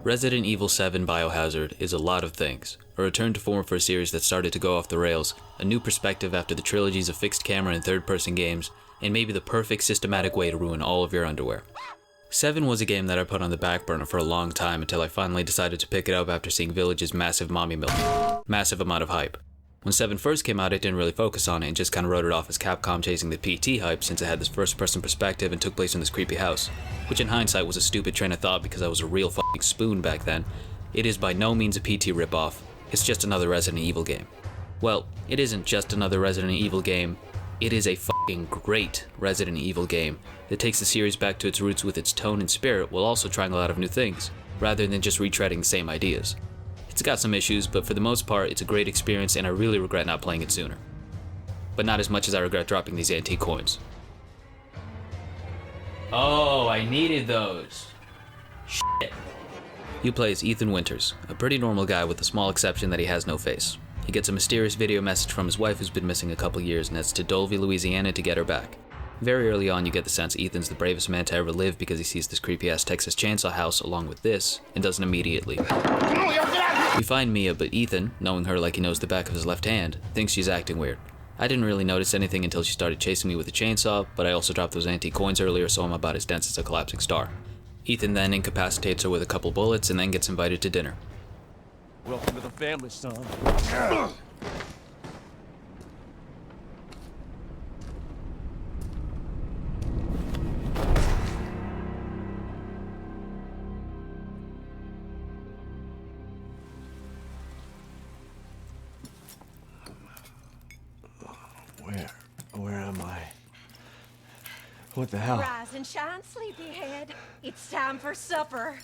Resident Evil 7 Biohazard is a lot of things. A return to form for a series that started to go off the rails, a new perspective after the trilogies of fixed camera and third-person games, and maybe the perfect systematic way to ruin all of your underwear. 7 was a game that I put on the back burner for a long time until I finally decided to pick it up after seeing Village's massive mommy milk. Massive amount of hype. When 7 first came out, I didn't really focus on it and just kinda wrote it off as Capcom chasing the PT hype since it had this first-person perspective and took place in this creepy house. Which in hindsight was a stupid train of thought because I was a real fucking spoon back then. It is by no means a PT ripoff, it's just another Resident Evil game. Well, it isn't just another Resident Evil game, it is a fucking great Resident Evil game that takes the series back to its roots with its tone and spirit while also trying a lot of new things, rather than just retreading the same ideas. It's got some issues, but for the most part, it's a great experience and I really regret not playing it sooner. But not as much as I regret dropping these antique coins. Oh, I needed those. Shit. You play as Ethan Winters, a pretty normal guy with the small exception that he has no face. He gets a mysterious video message from his wife who's been missing a couple years and heads to Dolby, Louisiana to get her back. Very early on you get the sense Ethan's the bravest man to ever live because he sees this creepy ass Texas chainsaw house along with this and doesn't immediately. We find Mia, but Ethan, knowing her like he knows the back of his left hand, thinks she's acting weird. I didn't really notice anything until she started chasing me with a chainsaw, but I also dropped those antique coins earlier so I'm about as dense as a collapsing star. Ethan then incapacitates her with a couple bullets and then gets invited to dinner. Welcome to the family, son. Where am I? What the hell? Rise and shine, sleepyhead. It's time for supper.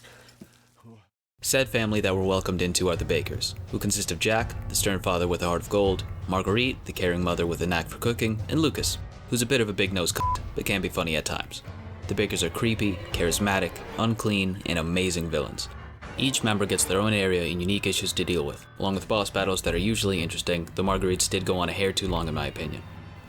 Said family that we're welcomed into are the Bakers, who consist of Jack, the stern father with a heart of gold, Marguerite, the caring mother with a knack for cooking, and Lucas, who's a bit of a big-nosed cunt, but can be funny at times. The Bakers are creepy, charismatic, unclean, and amazing villains. Each member gets their own area and unique issues to deal with, along with boss battles that are usually interesting, though Marguerite's did go on a hair too long in my opinion.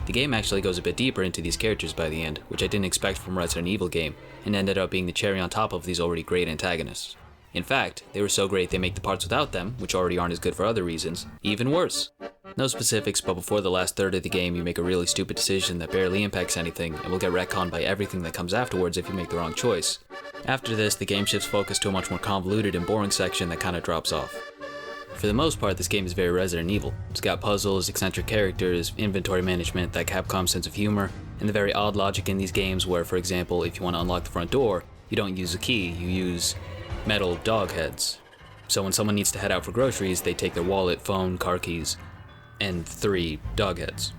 The game actually goes a bit deeper into these characters by the end, which I didn't expect from a Resident Evil game, and ended up being the cherry on top of these already great antagonists. In fact, they were so great they make the parts without them, which already aren't as good for other reasons, even worse. No specifics, but before the last third of the game you make a really stupid decision that barely impacts anything and will get retconned by everything that comes afterwards if you make the wrong choice. After this, the game shifts focus to a much more convoluted and boring section that kinda drops off. For the most part, this game is very Resident Evil. It's got puzzles, eccentric characters, inventory management, that Capcom sense of humor, and the very odd logic in these games where, for example, if you want to unlock the front door, you don't use a key, you use metal dog heads. So when someone needs to head out for groceries, they take their wallet, phone, car keys, and 3 dog heads.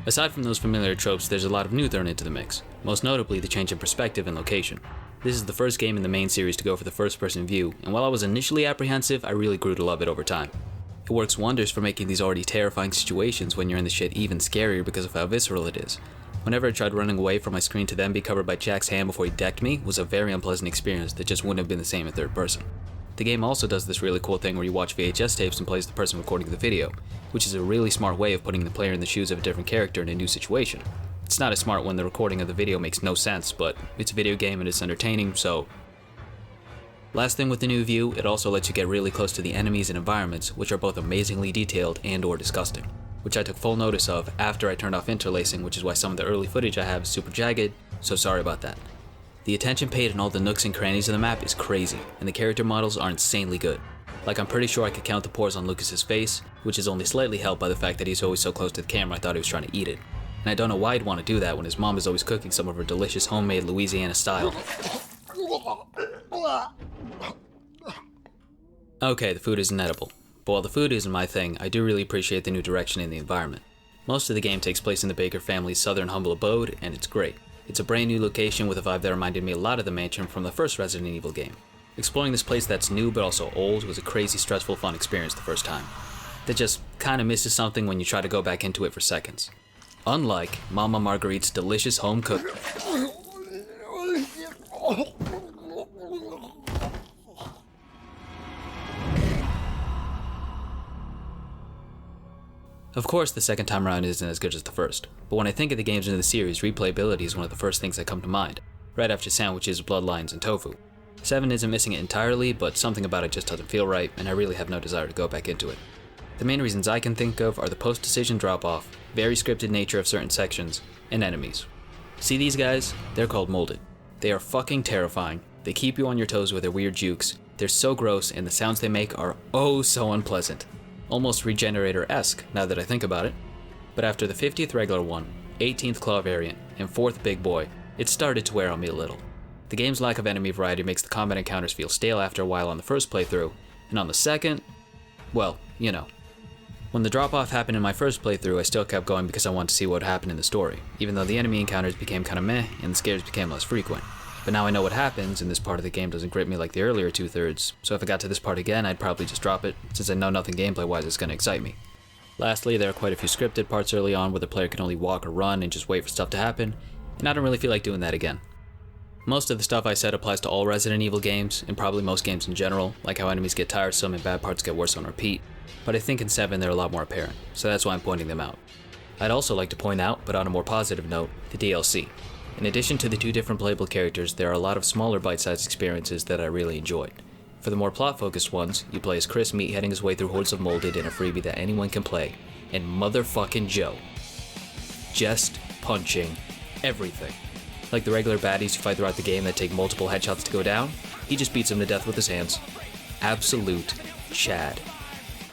Aside from those familiar tropes, there's a lot of new thrown into the mix, most notably the change in perspective and location. This is the first game in the main series to go for the first-person view, and while I was initially apprehensive, I really grew to love it over time. It works wonders for making these already terrifying situations when you're in the shit even scarier because of how visceral it is. Whenever I tried running away from my screen to then be covered by Jack's hand before he decked me was a very unpleasant experience that just wouldn't have been the same in third person. The game also does this really cool thing where you watch VHS tapes and plays the person recording the video, which is a really smart way of putting the player in the shoes of a different character in a new situation. It's not as smart when the recording of the video makes no sense, but it's a video game and it's entertaining, so... Last thing with the new view, it also lets you get really close to the enemies and environments, which are both amazingly detailed and or disgusting, which I took full notice of after I turned off interlacing, which is why some of the early footage I have is super jagged, so sorry about that. The attention paid in all the nooks and crannies of the map is crazy, and the character models are insanely good. Like I'm pretty sure I could count the pores on Lucas's face, which is only slightly helped by the fact that he's always so close to the camera I thought he was trying to eat it. And I don't know why he'd want to do that when his mom is always cooking some of her delicious homemade Louisiana style. Okay, the food isn't edible. But while the food isn't my thing, I do really appreciate the new direction in the environment. Most of the game takes place in the Baker family's southern humble abode, and it's great. It's a brand new location with a vibe that reminded me a lot of the mansion from the first Resident Evil game. Exploring this place that's new but also old was a crazy, stressful, fun experience the first time. That just kinda misses something when you try to go back into it for seconds. Unlike Mama Marguerite's delicious home cook. Of course, the second time around isn't as good as the first, but when I think of the games in the series, replayability is one of the first things that come to mind, right after sandwiches, bloodlines, and tofu. 7 isn't missing it entirely, but something about it just doesn't feel right, and I really have no desire to go back into it. The main reasons I can think of are the post-decision drop-off, very scripted nature of certain sections, and enemies. See these guys? They're called molded. They are fucking terrifying. They keep you on your toes with their weird jukes. They're so gross, and the sounds they make are oh so unpleasant. Almost Regenerator-esque, now that I think about it. But after the 50th regular one, 18th claw variant, and 4th big boy, it started to wear on me a little. The game's lack of enemy variety makes the combat encounters feel stale after a while on the first playthrough, and on the second, well, you know. When the drop-off happened in my first playthrough, I still kept going because I wanted to see what happened in the story, even though the enemy encounters became kinda meh and the scares became less frequent. But now I know what happens, and this part of the game doesn't grip me like the earlier 2/3, so if I got to this part again, I'd probably just drop it, since I know nothing gameplay-wise is gonna excite me. Lastly, there are quite a few scripted parts early on where the player can only walk or run and just wait for stuff to happen, and I don't really feel like doing that again. Most of the stuff I said applies to all Resident Evil games, and probably most games in general, like how enemies get tiresome and bad parts get worse on repeat, but I think in 7 they're a lot more apparent, so that's why I'm pointing them out. I'd also like to point out, but on a more positive note, the DLC. In addition to the 2 different playable characters, there are a lot of smaller bite-sized experiences that I really enjoyed. For the more plot-focused ones, you play as Chris meatheading his way through hordes of molded in a freebie that anyone can play, and motherfucking Joe. Just punching everything. Like the regular baddies you fight throughout the game that take multiple headshots to go down, he just beats them to death with his hands. Absolute Chad.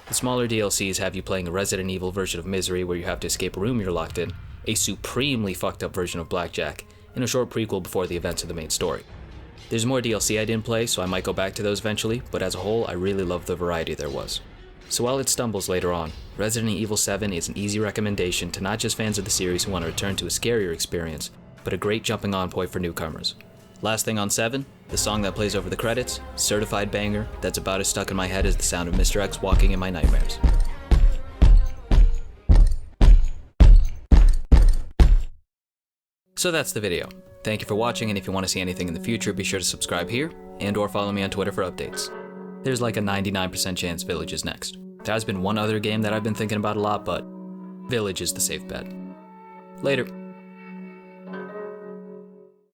The smaller DLCs have you playing a Resident Evil version of Misery where you have to escape a room you're locked in, a supremely fucked up version of Blackjack, and a short prequel before the events of the main story. There's more DLC I didn't play, so I might go back to those eventually, but as a whole, I really loved the variety there was. So while it stumbles later on, Resident Evil 7 is an easy recommendation to not just fans of the series who want to return to a scarier experience, but a great jumping on point for newcomers. Last thing on 7, the song that plays over the credits, certified banger that's about as stuck in my head as the sound of Mr. X walking in my nightmares. So that's the video. Thank you for watching, and if you want to see anything in the future, be sure to subscribe here, and or follow me on Twitter for updates. There's like a 99% chance Village is next. There has been one other game that I've been thinking about a lot, but Village is the safe bet. Later.